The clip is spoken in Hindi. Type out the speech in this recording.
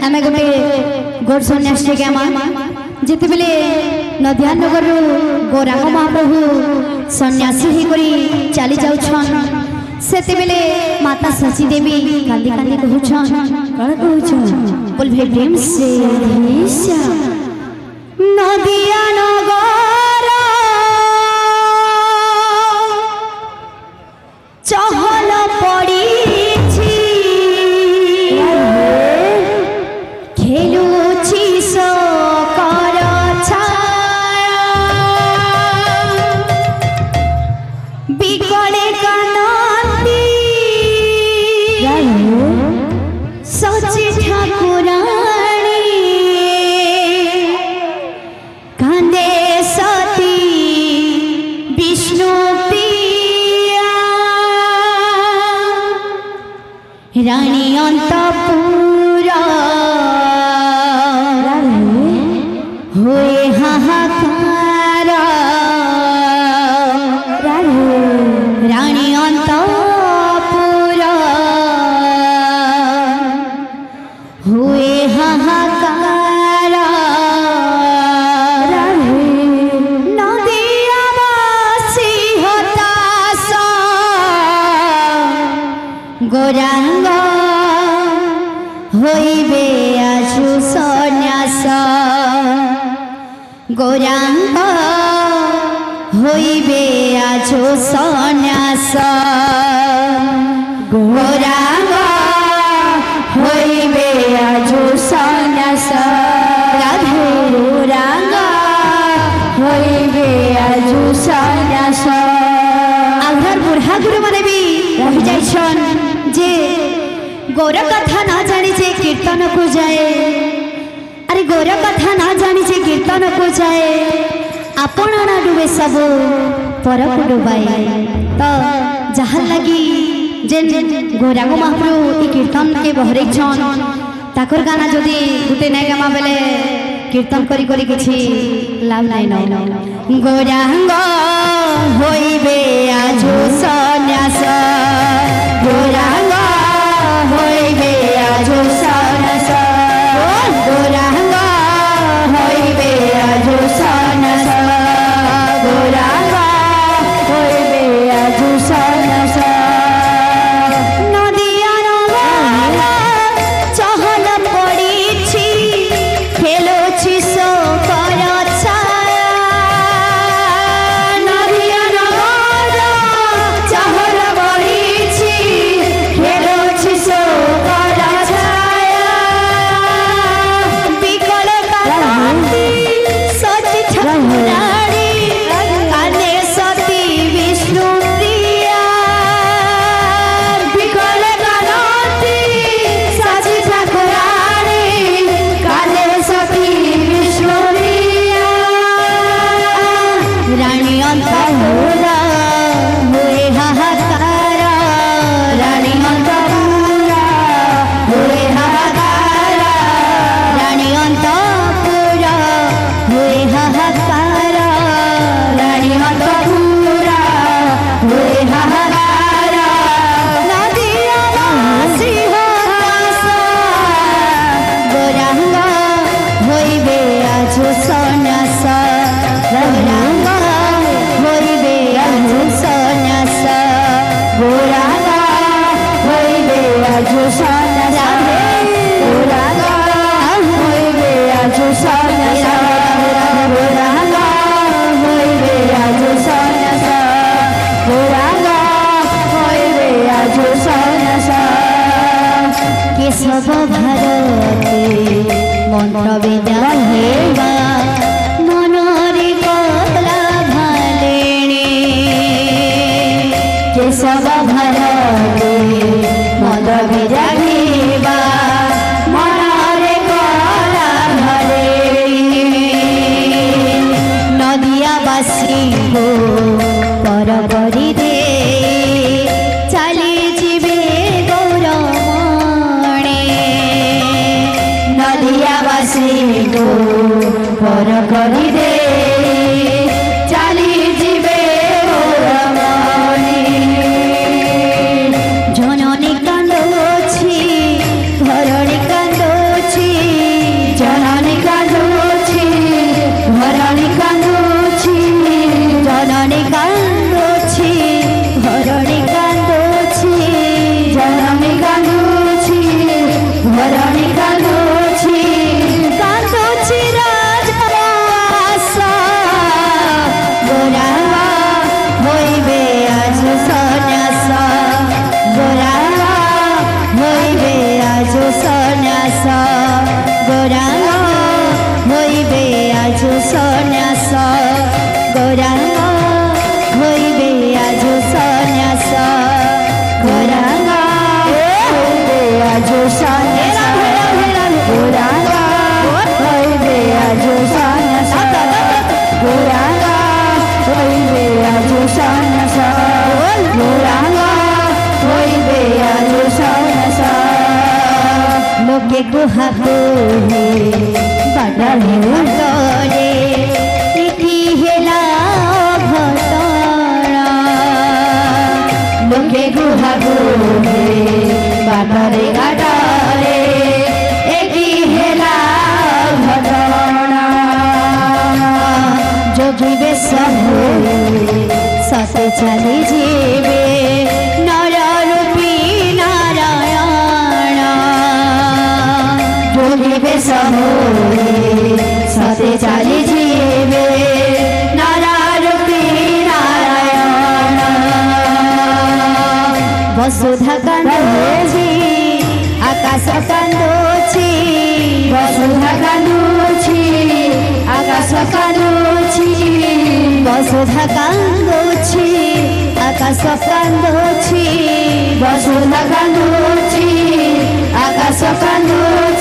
आम गोटे गोर सन्यासी के जिते बेले नदिया नगर गौरांग महाप्रभु सन्यासी होकर चली जाऊन से माता शशि देवी कांदी कांदी कहून बोल भे प्रेम से नदिया नगर चहल पड़ी रानी अंतपुरा हुए हाहाकार रानी अंतपुरा हुए हाहाकार नदियावासी हताश गौरांग होइबे आजु सन्यास गौरांग होइबे आजु सन्यास गौरांग होइबे आजु सन्यास राधे गौरांग होइबे आजु सन्यास आधार बुढ़ा गुरु माने भी रही जाइछन जे गौर कथा ना जानी जे कीर्तन को जाए अरे गौर कथा ना जानी जे कीर्तन को जाए आपण ना डूबे सब पर को डुबाए तो जहाँ लगी जेन गौरांग महाप्रभु ई कीर्तन के बहरे छन ताकर गाना जदि गुटे नै गामा बेले कीर्तन करी करी किछि लाभ नै न गौरांग होइबे आजु सन्यास गौरांग होइबे आजु सन्यास गौरांग होइबे आजु सन्यास गौरांग होइबे आजु सन्यास नदिया नगर चहल पड़िछि खेलुछि शोकर छाया नदिया नगर चहल पड़िछि खेलुछि शोकर छाया बिकल कांति सती ठाकुराणी काने सती विष्णु प्रिया बिकल कांति सती ठाकुराणी काने सती विष्णु प्रिया रानी अंतपुरा हुए हाहाकार रानी अंतपुरा हुए हाहाकार रानी अंतपुरा हुए हाहाकार रानी अंतपुरा हुए हाहाकार नदियावासी हताश गौरांग होइबे आजु सन्यास गौरांग होइबे आजु सन्यास गौरांग होइबे आजु सन्यास गौरांग होइबे आजु सन्यास गौरांग होइबे आजु सन्यास गौरांग होइबे आजु सन्यास केशव भारती मंत्र विद्या हेबा मनरे कला भालेणी केशव भारती मंत्र विद्या हेबा मनरे कला भालेणी नदियावासी को पर करी दे चली जीवे गौरमणे नदियावासी को पर करी दे चली जीवे गौरमणे जननी कांदोछि धरणी कांदोछि धरणी कांदुछि कांदुछि राजवास गोरावा होइबे आज सन्यास गोरावा होइबे आज सन्यास गोरावा होइबे आज सन्यास गोरावा होइबे आज सन्यास गोरावा होइबे आज सन्यास गोरावा होइबे आज सन्यास गोरावा होइबे आज सन्यास गोरावा होइबे आज सन्यास लोके गुहाबो बाडले बाडले इति हेला घटना लोके गुहाबो बाडले बाडले इति हेला घटना जोगी बेश सते चली जीवे नर रूपी नारायण जोगी बेश सते चली जीवे नर रूपी नारायण वसुधा कांदुछि आकाश कांदुछि वसुधा कांदुछि आकाश कांदुछि वसुधा कांदुछि आकाश कांदुछि वसुधा कांदुछि आकाश कांदुछि